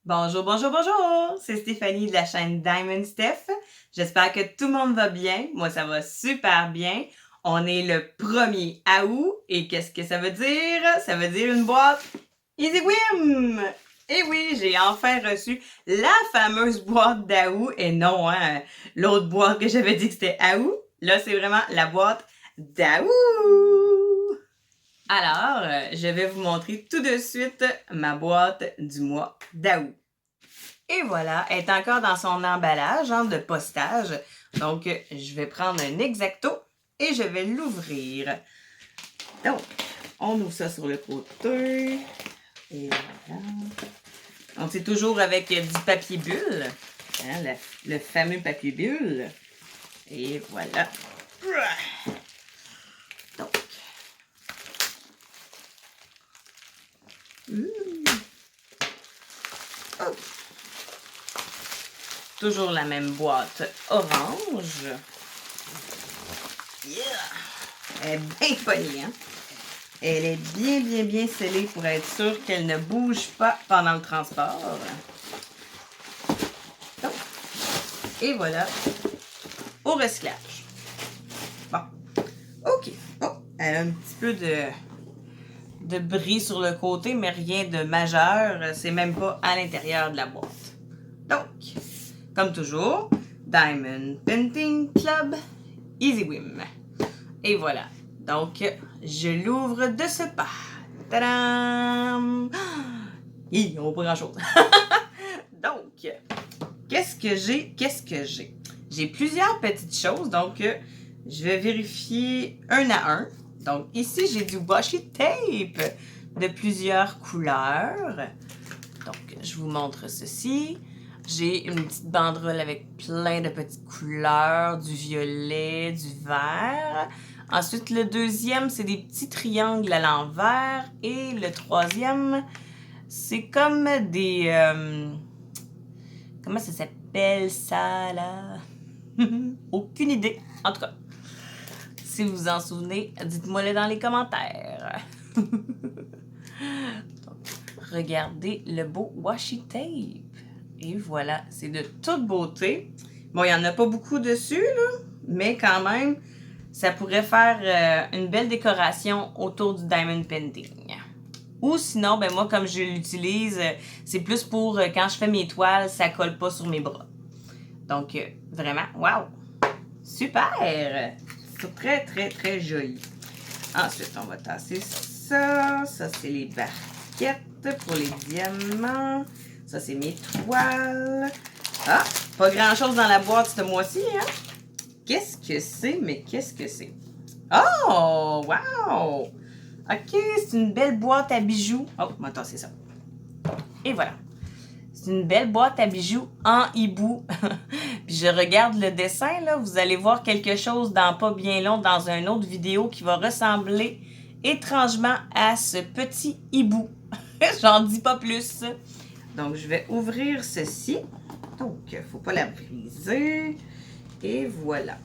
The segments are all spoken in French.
Bonjour, bonjour, bonjour! C'est Stéphanie de la chaîne Diamond Steph. J'espère que tout le monde va bien. Moi, ça va super bien. On est le 1er août et qu'est-ce que ça veut dire? Ça veut dire une boîte Easy Wim! Et oui, j'ai enfin reçu la fameuse boîte d'août et non, l'autre boîte que j'avais dit que c'était août. Là, c'est vraiment la boîte d'août! Alors, je vais vous montrer tout de suite ma boîte du mois d'août. Et voilà, elle est encore dans son emballage de postage. Donc, je vais prendre un Exacto et je vais l'ouvrir. Donc, on ouvre ça sur le côté. Et voilà. Donc, c'est toujours avec du papier bulle. Hein, le fameux papier bulle. Et voilà. Donc. Oh. Toujours la même boîte orange. Yeah! Elle est bien pognée, hein? Elle est bien, bien, bien scellée pour être sûre qu'elle ne bouge pas pendant le transport. Donc, et voilà, au recyclage. Bon, OK. Oh, elle a un petit peu de bris sur le côté, mais rien de majeur. C'est même pas à l'intérieur de la boîte. Donc, comme toujours, Diamond Painting Club Easy Wim. Et voilà. Donc, je l'ouvre de ce pas. Tadam! Hi, on voit pas grand-chose. Donc, qu'est-ce que j'ai? J'ai plusieurs petites choses, donc je vais vérifier un à un. Donc, ici, j'ai du washi tape de plusieurs couleurs. Donc, je vous montre ceci. J'ai une petite banderole avec plein de petites couleurs, du violet, du vert. Ensuite, le deuxième, c'est des petits triangles à l'envers. Et le troisième, c'est comme des... comment ça s'appelle ça, là? Aucune idée. En tout cas, si vous vous en souvenez, dites-moi-le dans les commentaires. Regardez le beau washi tape. Et voilà, c'est de toute beauté. Bon, il n'y en a pas beaucoup dessus, là, mais quand même, ça pourrait faire une belle décoration autour du diamond painting. Ou sinon, ben moi, comme je l'utilise, c'est plus pour quand je fais mes toiles, ça colle pas sur mes bras. Donc, vraiment, wow! Super! C'est très, très, très joli. Ensuite, on va tasser ça. Ça, c'est les barquettes pour les diamants. Ça, c'est mes toiles. Ah, pas grand-chose dans la boîte ce mois-ci, hein? Qu'est-ce que c'est? Mais qu'est-ce que c'est? Oh, wow! OK, c'est une belle boîte à bijoux. Oh, on va tasser ça. Et voilà. C'est une belle boîte à bijoux en hibou. Puis je regarde le dessin, là. Vous allez voir quelque chose dans pas bien long dans une autre vidéo qui va ressembler étrangement à ce petit hibou. J'en dis pas plus. Donc, je vais ouvrir ceci. Donc, il ne faut pas la briser. Et voilà.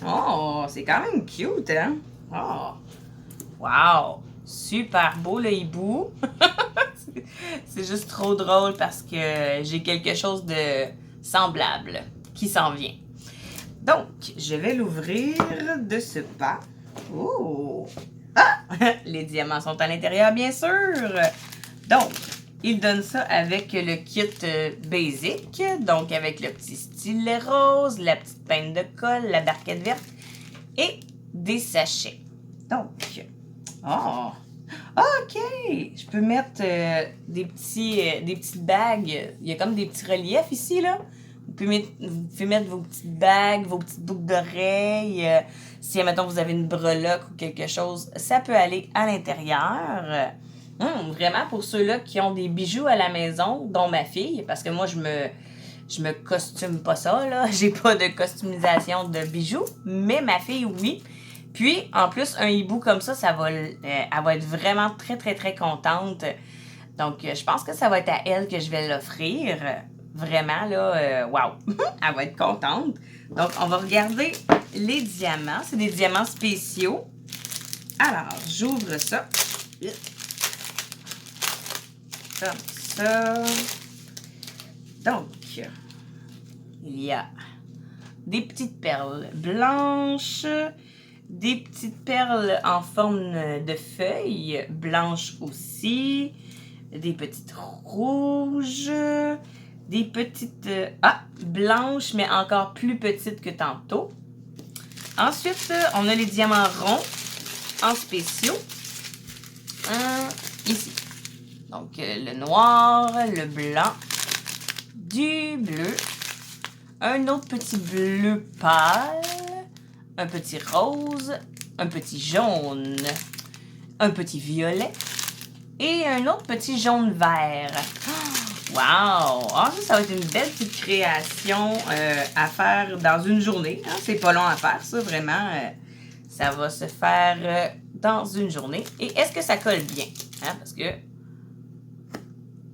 Oh, c'est quand même cute, hein? Oh, wow! Super beau le hibou. C'est juste trop drôle parce que j'ai quelque chose de semblable qui s'en vient. Donc, je vais l'ouvrir de ce pas. Oh! Ah! Les diamants sont à l'intérieur, bien sûr. Donc, il donne ça avec le kit basic, donc avec le petit stylet rose, la petite peinte de colle, la barquette verte et des sachets. Donc, oh! OK! Je peux mettre des petites bagues. Il y a comme des petits reliefs ici, là. Vous pouvez mettre vos petites bagues, vos petites boucles d'oreilles. Si, admettons, vous avez une breloque ou quelque chose, ça peut aller à l'intérieur. Vraiment, pour ceux-là qui ont des bijoux à la maison, dont ma fille, parce que moi, je me costume pas ça, là. J'ai pas de customisation de bijoux, mais ma fille, oui. Puis, en plus, un hibou comme ça, elle va être vraiment très, très, très contente. Donc, je pense que ça va être à elle que je vais l'offrir. Vraiment, là, wow! Elle va être contente. Donc, on va regarder les diamants. C'est des diamants spéciaux. Alors, j'ouvre ça. Comme ça. Donc, il y a des petites perles blanches, des petites perles en forme de feuilles blanches aussi, des petites rouges, des petites blanches mais encore plus petites que tantôt. Ensuite, on a les diamants ronds en spéciaux. Ici. Donc, le noir, le blanc, du bleu, un autre petit bleu pâle, un petit rose, un petit jaune, un petit violet et un autre petit jaune vert. Wow! Ah, ça va être une belle petite création à faire dans une journée. Hein? C'est pas long à faire, ça, vraiment. Ça va se faire dans une journée. Et est-ce que ça colle bien? Hein? Parce que...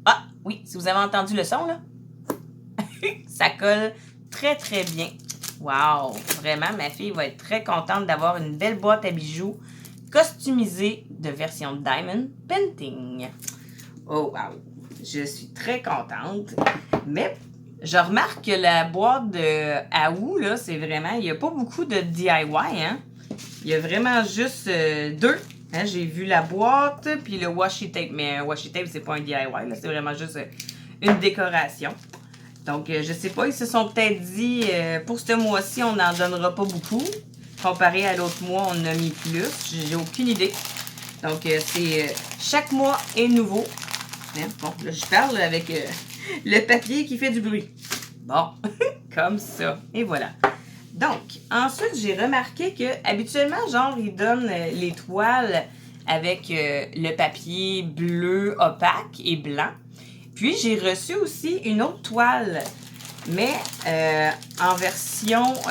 Ah, oui, si vous avez entendu le son, là, ça colle très, très bien. Wow! Vraiment, ma fille va être très contente d'avoir une belle boîte à bijoux customisée de version Diamond Painting. Oh, wow! Je suis très contente. Mais je remarque que la boîte de Aou, là, c'est vraiment... Il n'y a pas beaucoup de DIY, hein? Il y a vraiment juste deux. Hein? J'ai vu la boîte, puis le washi tape. Mais un washi tape, c'est pas un DIY, là. C'est vraiment juste une décoration. Donc, je sais pas, ils se sont peut-être dit, pour ce mois-ci, on n'en donnera pas beaucoup. Comparé à l'autre mois, on en a mis plus. J'ai aucune idée. Donc, c'est chaque mois est nouveau. Bon, là, je parle avec le papier qui fait du bruit. Bon, comme ça. Et voilà. Donc, ensuite, j'ai remarqué que habituellement, genre, ils donnent les toiles avec le papier bleu opaque et blanc. Puis, j'ai reçu aussi une autre toile, mais en version, tu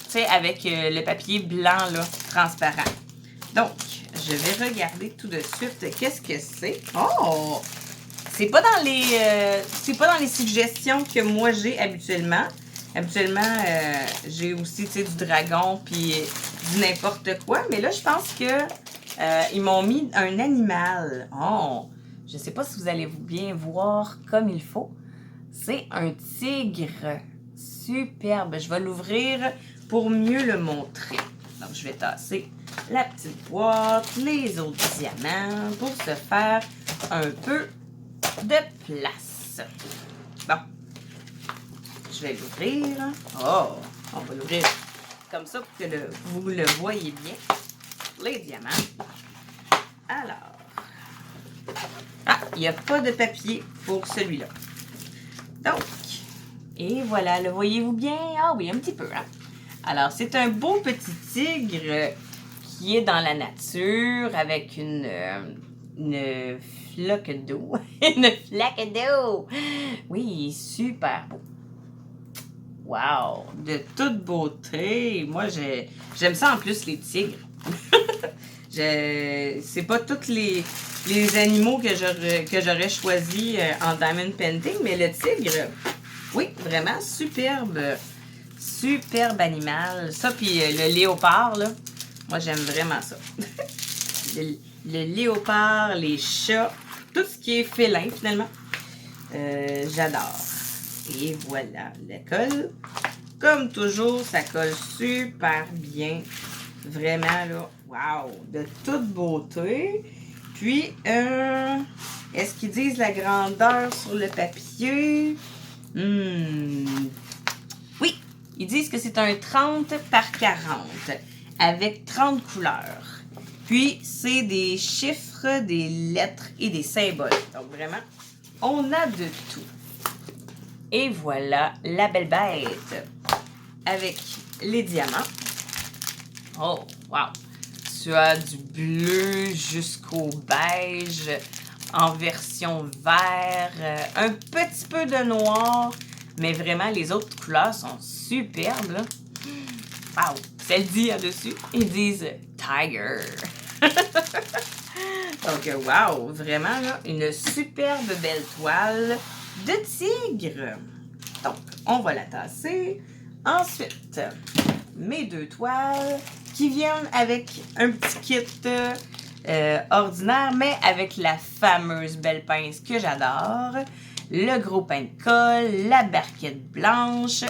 sais, avec le papier blanc, là, transparent. Donc, je vais regarder tout de suite qu'est-ce que c'est. Oh! C'est pas dans les suggestions que moi j'ai habituellement. Habituellement, j'ai aussi, tu sais, du dragon puis du n'importe quoi. Mais là, je pense que ils m'ont mis un animal. Oh! Je sais pas si vous allez bien voir comme il faut. C'est un tigre. Superbe. Je vais l'ouvrir pour mieux le montrer. Donc, je vais tasser la petite boîte, les autres diamants pour se faire un peu de place. Bon. Je vais l'ouvrir. Oh! On va l'ouvrir comme ça pour que vous le voyez bien. Les diamants. Alors. Ah! Il n'y a pas de papier pour celui-là. Donc. Et voilà. Le voyez-vous bien? Ah oui, un petit peu. Hein? Alors, c'est un beau petit tigre qui est dans la nature avec une flaque d'eau. Une flaque d'eau! Oui, super beau. Wow! De toute beauté. Moi, j'aime ça en plus, les tigres. C'est pas tous les animaux que j'aurais choisi en Diamond Painting, mais le tigre, oui, vraiment superbe. Superbe animal. Ça, puis le léopard, là. Moi, j'aime vraiment ça. le léopard, les chats, tout ce qui est félin, finalement. J'adore. Et voilà, le colle. Comme toujours, ça colle super bien. Vraiment, là, wow, de toute beauté. Puis, est-ce qu'ils disent la grandeur sur le papier? Oui, ils disent que c'est un 30 par 40 avec 30 couleurs. Puis, c'est des chiffres, des lettres et des symboles. Donc, vraiment, on a de tout. Et voilà la belle bête avec les diamants. Oh, wow! Tu as du bleu jusqu'au beige en version vert, un petit peu de noir, mais vraiment, les autres couleurs sont superbes, là. Wow! Celle dit là-dessus, ils disent Tiger. Donc, wow! Vraiment, là, une superbe belle toile de tigre. Donc, on va la tasser. Ensuite, mes deux toiles qui viennent avec un petit kit ordinaire, mais avec la fameuse belle pince que j'adore. le gros pain de colle, la barquette blanche,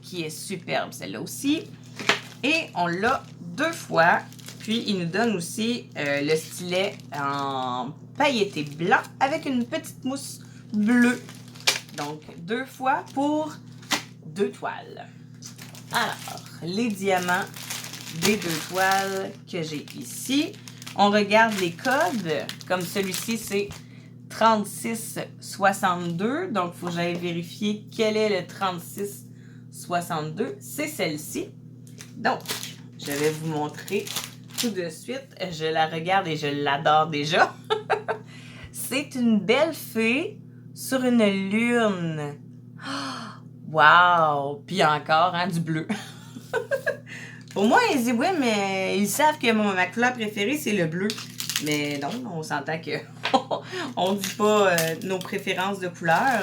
qui est superbe celle-là aussi. Et on l'a 2 fois. Puis, il nous donne aussi le stylet en pailleté blanc avec une petite mousse bleue. Donc, 2 fois pour 2 toiles. Alors, les diamants des 2 toiles que j'ai ici. On regarde les codes. Comme celui-ci, c'est 3662. Donc, il faut que j'aille vérifier quel est le 3662. C'est celle-ci. Donc, je vais vous montrer tout de suite. Je la regarde et je l'adore déjà. C'est une belle fée sur une lune. Wow! Puis encore, hein, du bleu. Pour moi, ils disent, oui, mais ils savent que ma couleur préférée, c'est le bleu. Mais non, on s'entend que on dit pas nos préférences de couleur.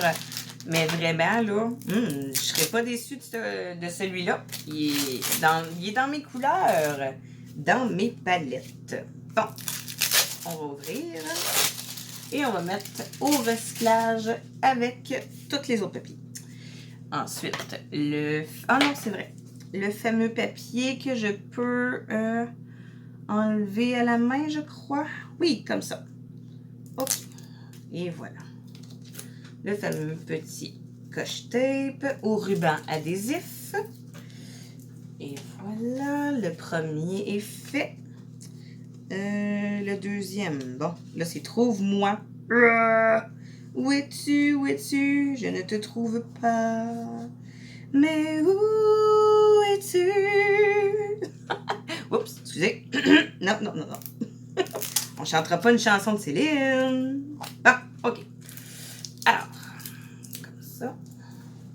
Mais vraiment, là, je serais pas déçue de celui-là. Il est dans mes couleurs, dans mes palettes. Bon, on va ouvrir. Et on va mettre au recyclage avec tous les autres papiers. Ensuite, ah non, c'est vrai. Le fameux papier que je peux enlever à la main, je crois. Oui, comme ça. OK. Et voilà. Le fameux petit coche-tape au ruban adhésif. Et voilà, le premier est fait. Le deuxième, bon, là c'est trouve-moi. Où es-tu, où es-tu? Je ne te trouve pas. Mais où es-tu? Oups, excusez. Non. On chantera pas une chanson de Céline. Ah, OK. Alors, comme ça.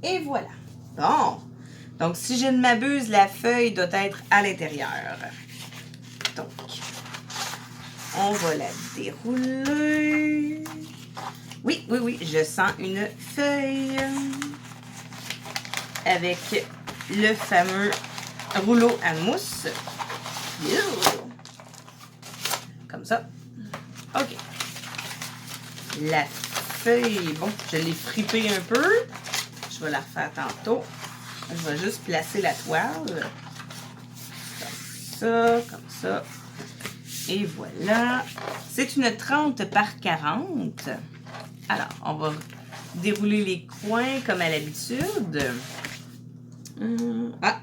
Et voilà. Bon. Donc, si je ne m'abuse, la feuille doit être à l'intérieur. Donc, on va la dérouler. Oui, je sens une feuille avec le fameux rouleau à mousse. Comme ça. OK. La feuille, bon, je l'ai fripée un peu. Je vais la refaire tantôt. Je vais juste placer la toile. Comme ça. Et voilà. C'est une 30 par 40. Alors, on va dérouler les coins comme à l'habitude. Ah,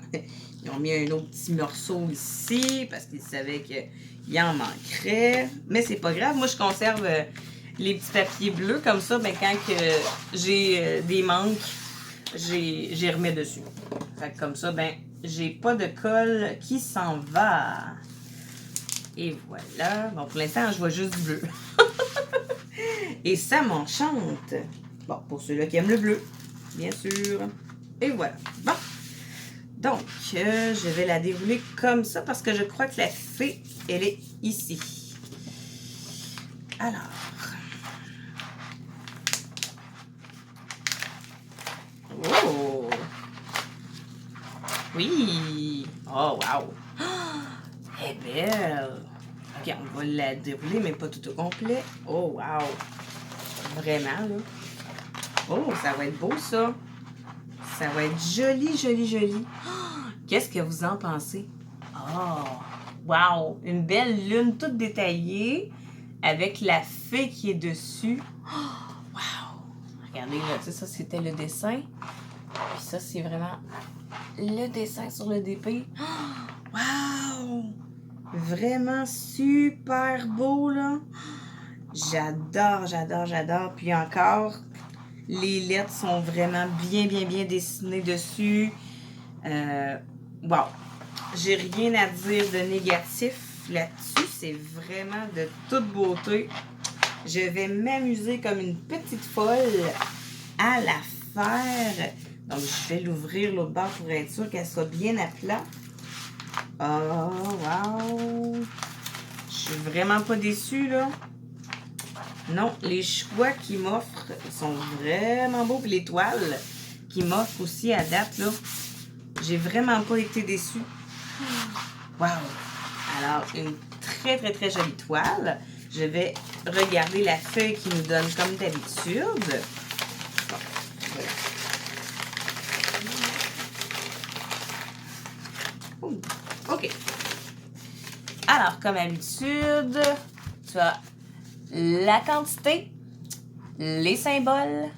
ils ont mis un autre petit morceau ici parce qu'ils savaient qu'il en manquerait. Mais c'est pas grave. Moi, je conserve les petits papiers bleus comme ça. Ben, quand j'ai des manques, j'y remets dessus. Fait que comme ça, ben, j'ai pas de colle qui s'en va. Et voilà. Bon, pour l'instant, je vois juste du bleu. Et ça m'enchante. Bon, pour ceux-là qui aiment le bleu, bien sûr. Et voilà. Bon. Donc, je vais la dérouler comme ça parce que je crois que la fée, elle est ici. Alors. Oh! Oui! Oh, wow! Elle est belle! OK, on va la dérouler, mais pas tout au complet. Oh, wow! Vraiment, là. Oh, ça va être beau, ça. Ça va être joli, joli, joli. Qu'est-ce que vous en pensez? Oh, wow! Une belle lune toute détaillée avec la fée qui est dessus. Oh, wow! Regardez, là, tu sais, ça, c'était le dessin. Puis ça, c'est vraiment le dessin sur le DP. Oh, wow! Vraiment super beau, là. J'adore, j'adore, j'adore. Puis encore, les lettres sont vraiment bien, bien, bien dessinées dessus. Wow! J'ai rien à dire de négatif là-dessus. C'est vraiment de toute beauté. Je vais m'amuser comme une petite folle à la faire. Donc, je vais l'ouvrir l'autre bord pour être sûr qu'elle soit bien à plat. Oh, wow! Je suis vraiment pas déçue, là. Non, les choix qu'ils m'offrent sont vraiment beaux. Puis les toiles qu'ils m'offrent aussi à date, là, j'ai vraiment pas été déçue. Wow! Alors, une très, très, très jolie toile. Je vais regarder la feuille qui nous donne comme d'habitude. Bon, voilà. OK. Alors, comme d'habitude, tu as la quantité, les symboles,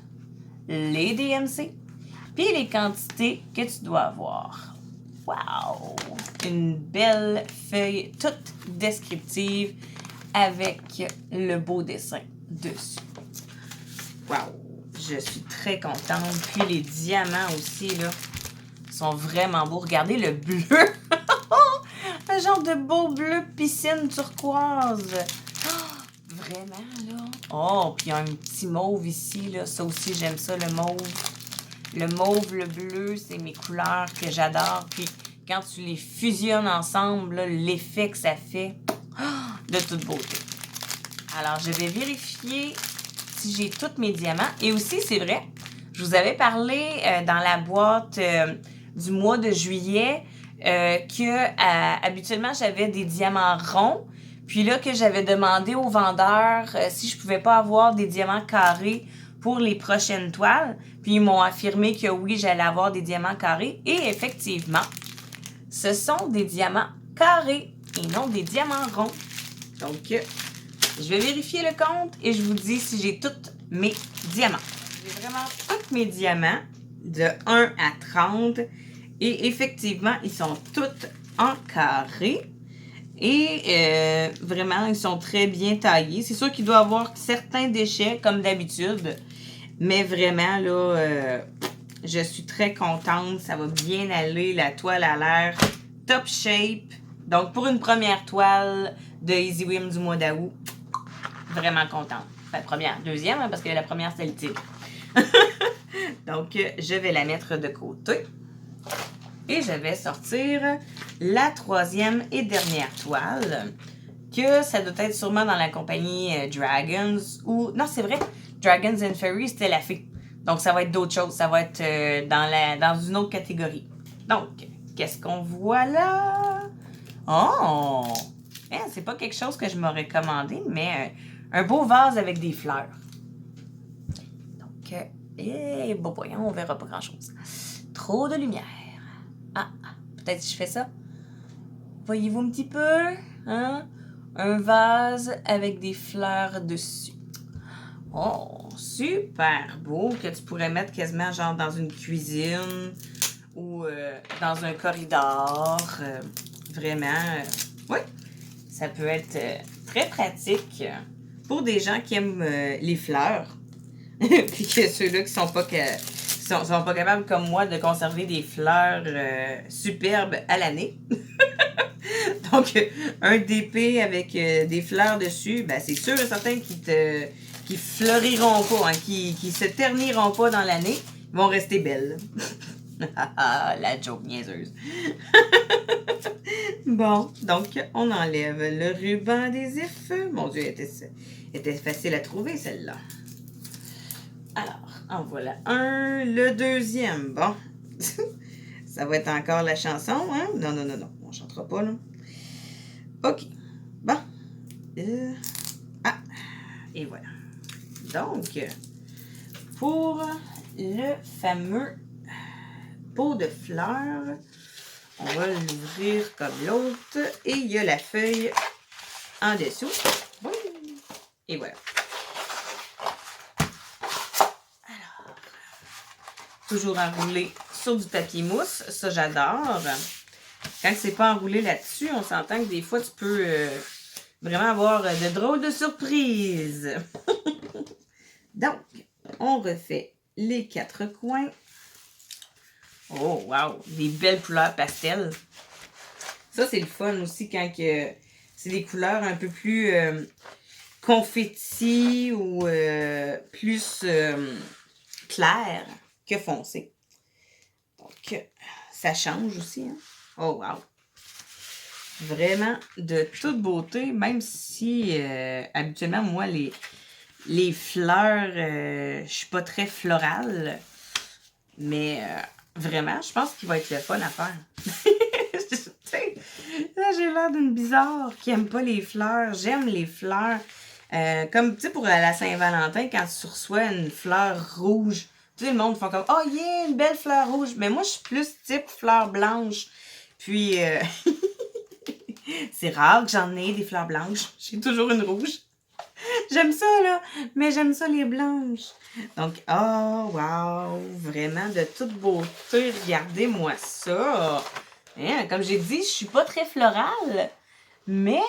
les DMC, puis les quantités que tu dois avoir. Wow! Une belle feuille toute descriptive avec le beau dessin dessus. Wow! Je suis très contente. Puis les diamants aussi, là, sont vraiment beaux. Regardez le bleu! Un genre de beau bleu piscine turquoise. Oh, vraiment, là. Oh, puis il y a un petit mauve ici, là. Ça aussi, j'aime ça, le mauve. Le mauve, le bleu, c'est mes couleurs que j'adore. Puis quand tu les fusionnes ensemble, l'effet que ça fait, de toute beauté. Alors, je vais vérifier si j'ai tous mes diamants. Et aussi, c'est vrai, je vous avais parlé dans la boîte du mois de juillet que habituellement, j'avais des diamants ronds. Puis là, que j'avais demandé au vendeur si je pouvais pas avoir des diamants carrés pour les prochaines toiles. Puis ils m'ont affirmé que oui, j'allais avoir des diamants carrés. Et effectivement, ce sont des diamants carrés et non des diamants ronds. Donc, je vais vérifier le compte et je vous dis si j'ai tous mes diamants. J'ai vraiment tous mes diamants de 1 à 30 et effectivement, ils sont tous en carré et vraiment, ils sont très bien taillés. C'est sûr qu'il doit y avoir certains déchets comme d'habitude, mais vraiment, là, je suis très contente. Ça va bien aller. La toile a l'air top shape. Donc, pour une première toile de Easy Whim du mois d'août, vraiment contente. Enfin, première, deuxième, hein, parce que la première, c'était le tigre. Donc, je vais la mettre de côté. Et je vais sortir la troisième et dernière toile, que ça doit être sûrement dans la compagnie Dragons, ou... Non, c'est vrai, Dragons and Fairies, c'était la fée. Donc, ça va être d'autres choses. Ça va être dans une autre catégorie. Donc, qu'est-ce qu'on voit là? Oh! C'est pas quelque chose que je m'aurais commandé, mais un beau vase avec des fleurs. Donc, bon, voyons, on verra pas grand-chose. Trop de lumière. Ah, peut-être si je fais ça. Voyez-vous un petit peu? Hein? Un vase avec des fleurs dessus. Oh, super beau que tu pourrais mettre quasiment genre dans une cuisine ou dans un corridor. Vraiment, oui, ça peut être très pratique pour des gens qui aiment les fleurs. Puis que ceux-là qui sont pas sont pas capables comme moi de conserver des fleurs superbes à l'année. Donc, un DP avec des fleurs dessus, ben c'est sûr et certain qui fleuriront pas, hein, qui se terniront pas dans l'année. Ils vont rester belles. La joke niaiseuse. Bon, donc, on enlève le ruban adhésif. Mon Dieu, elle était facile à trouver, celle-là. Alors, en voilà un. Le deuxième, bon. Ça va être encore la chanson, hein? Non, non, non, non. On ne chantera pas, là. OK. Bon. Et voilà. Donc, pour le fameux pot de fleurs, on va l'ouvrir comme l'autre. Et il y a la feuille en dessous. Et voilà. Alors, toujours enroulé sur du papier mousse. Ça, j'adore. Quand c'est pas enroulé là-dessus, on s'entend que des fois, tu peux vraiment avoir de drôles de surprises. Donc, on refait les 4 coins. Oh, wow! Des belles couleurs pastel. Ça, c'est le fun aussi quand c'est des couleurs un peu plus confetti ou plus claires que foncées. Donc, ça change aussi, hein? Oh, wow! Vraiment de toute beauté, même si habituellement, moi, les fleurs, je suis pas très florale. Mais vraiment, je pense qu'il va être le fun à faire. Là, j'ai l'air d'une bizarre qui aime pas les fleurs. J'aime les fleurs. Comme, tu sais, pour la Saint-Valentin, quand tu reçois une fleur rouge, tout le monde font comme « Oh yeah, une belle fleur rouge! » Mais moi, je suis plus type fleur blanche. Puis, c'est rare que j'en ai des fleurs blanches. J'ai toujours une rouge. J'aime ça, là, mais j'aime ça les blanches. Donc, oh, wow, vraiment de toute beauté. Regardez-moi ça. Hein, comme j'ai dit, je suis pas très florale, mais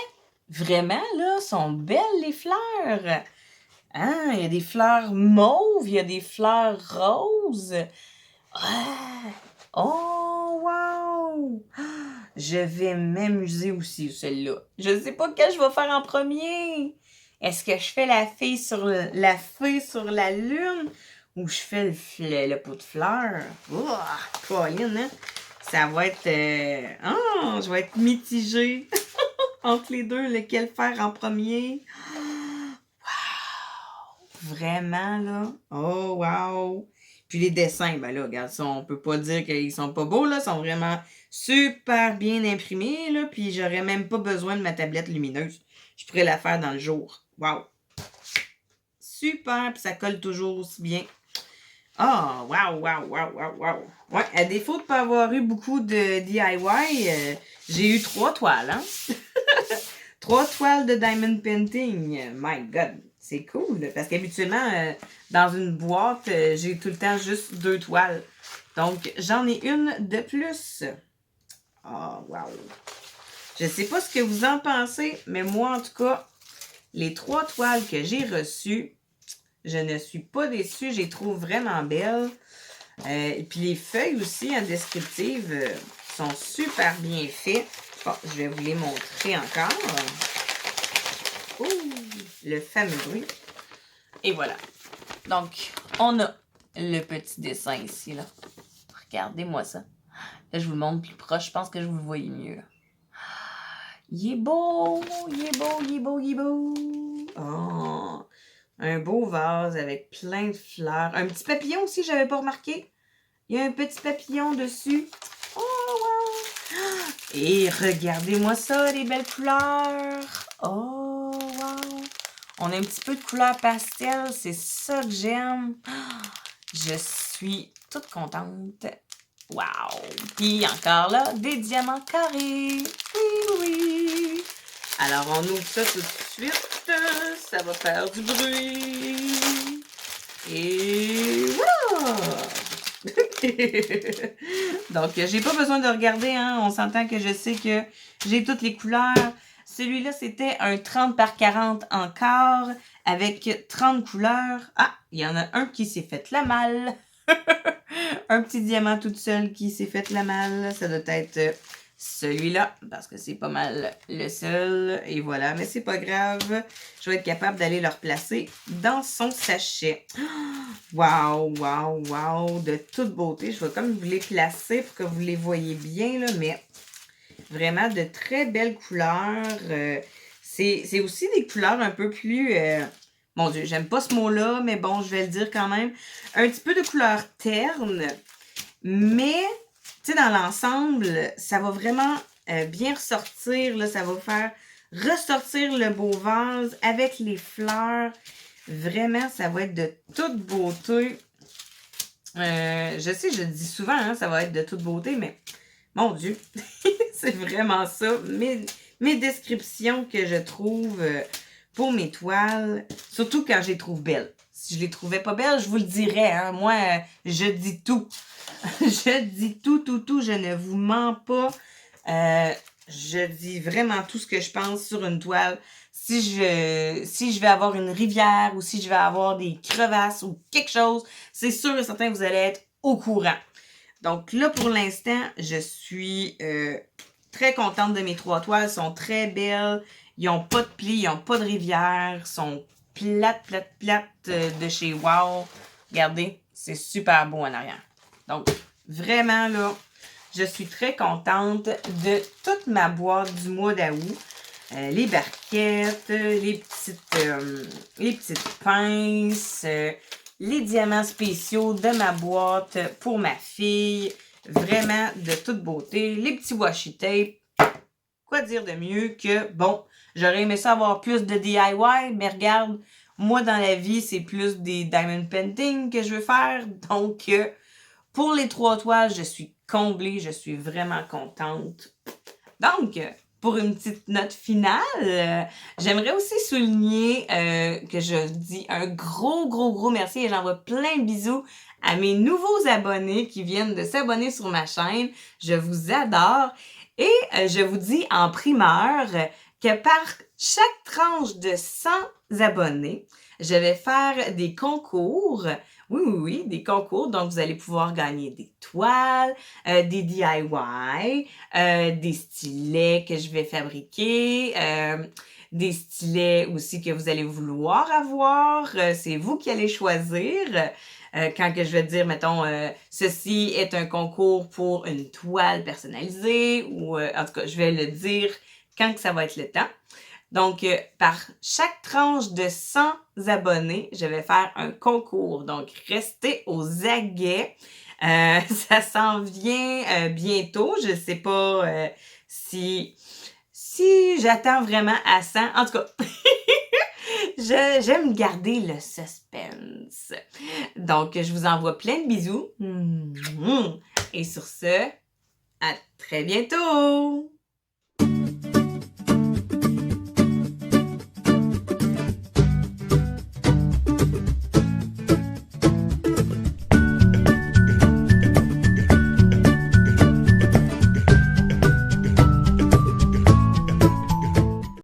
vraiment, là, sont belles les fleurs. Hein, il y a des fleurs mauves, il y a des fleurs roses. Ah, oh, wow! Je vais m'amuser aussi, celle-là. Je sais pas quelle je vais faire en premier. Est-ce que je fais la fée sur la lune ou je fais le pot de fleurs? Oh, Colin, hein? Ça va être... je vais être mitigée entre les deux. Lequel faire en premier? Wow! Vraiment, là? Oh, wow! Puis les dessins, ben là, regarde ça, on peut pas dire qu'ils sont pas beaux, là. Ils sont vraiment super bien imprimés, là. Puis j'aurais même pas besoin de ma tablette lumineuse. Je pourrais la faire dans le jour. Wow! Super! Puis ça colle toujours aussi bien. Ah! Oh, wow, wow, wow, wow, wow! Ouais, à défaut de pas avoir eu beaucoup de DIY, j'ai eu 3 toiles, hein? 3 toiles de diamond painting. My God! C'est cool, parce qu'habituellement, dans une boîte, j'ai tout le temps juste 2 toiles. Donc, j'en ai une de plus. Ah, wow! Je sais pas ce que vous en pensez, mais moi, en tout cas, les 3 toiles que j'ai reçues, je ne suis pas déçue. Je les trouve vraiment belles. Et puis, les feuilles aussi, en descriptive, sont super bien faites. Bon, je vais vous les montrer encore. Ouh, le fameux bruit. Et voilà. Donc, on a le petit dessin ici, là. Regardez-moi ça. Là, je vous le montre plus proche. Je pense que je vous le voyez mieux, là. Il est beau! Il est beau, il est beau, il est beau! Oh! Un beau vase avec plein de fleurs. Un petit papillon aussi, j'avais pas remarqué. Il y a un petit papillon dessus. Oh, wow! Et regardez-moi ça, les belles couleurs! Oh, wow! On a un petit peu de couleur pastel, c'est ça que j'aime. Je suis toute contente. Wow! Puis encore là, des diamants carrés. Oui, oui. Alors, on ouvre ça tout de suite. Ça va faire du bruit. Et voilà! Donc, j'ai pas besoin de regarder, hein. On s'entend que je sais que j'ai toutes les couleurs. Celui-là, c'était un 30 par 40 en quart avec 30 couleurs. Ah, il y en a un qui s'est fait la malle. Un petit diamant toute seule qui s'est fait la malle. Ça doit être celui-là, parce que c'est pas mal le seul. Et voilà, mais c'est pas grave. Je vais être capable d'aller le replacer dans son sachet. Wow, wow, wow, de toute beauté. Je vais comme vous les placer pour que vous les voyez bien, là, mais vraiment de très belles couleurs. C'est aussi des couleurs un peu plus... mon Dieu, j'aime pas ce mot-là, mais bon, je vais le dire quand même. Un petit peu de couleur terne, mais, tu sais, dans l'ensemble, ça va vraiment bien ressortir, là, ça va faire ressortir le beau vase avec les fleurs. Vraiment, ça va être de toute beauté. Je sais, je le dis souvent, hein, ça va être de toute beauté, mais mon Dieu, c'est vraiment ça. Mes descriptions que je trouve pour mes toiles, surtout quand je les trouve belles. Si je les trouvais pas belles, je vous le dirais. Hein. Moi, je dis tout. Je dis tout. Je ne vous mens pas. Je dis vraiment tout ce que je pense sur une toile. Si je vais avoir une rivière ou si je vais avoir des crevasses ou quelque chose, c'est sûr et certain que vous allez être au courant. Donc là, pour l'instant, je suis très contente de mes 3 toiles. Elles sont très belles. Ils n'ont pas de plis, ils n'ont pas de rivière. Ils sont plates de chez Wow. Regardez, c'est super beau en arrière. Donc, vraiment là, je suis très contente de toute ma boîte du mois d'août. Les barquettes, les petites pinces, les diamants spéciaux de ma boîte pour ma fille. Vraiment de toute beauté. Les petits washi tape. quoi dire de mieux que, bon, j'aurais aimé ça avoir plus de DIY, mais regarde, moi dans la vie, c'est plus des diamond painting que je veux faire. Donc, pour les 3 toiles, je suis comblée, je suis vraiment contente. Donc, pour une petite note finale, j'aimerais aussi souligner que je dis un gros merci et j'envoie plein de bisous à mes nouveaux abonnés qui viennent de s'abonner sur ma chaîne. Je vous adore et je vous dis en primeur que par chaque tranche de 100 abonnés, je vais faire des concours. Oui, des concours. Donc, vous allez pouvoir gagner des toiles, des DIY, des stylets que je vais fabriquer, des stylets aussi que vous allez vouloir avoir. C'est vous qui allez choisir. Quand que je vais dire, mettons, ceci est un concours pour une toile personnalisée ou en tout cas, je vais le dire quand que ça va être le temps. Donc, par chaque tranche de 100 abonnés, je vais faire un concours. Donc, restez aux aguets. Ça s'en vient bientôt. Je sais pas si j'attends vraiment à 100. En tout cas, j'aime garder le suspense. Donc, je vous envoie plein de bisous. Et sur ce, à très bientôt!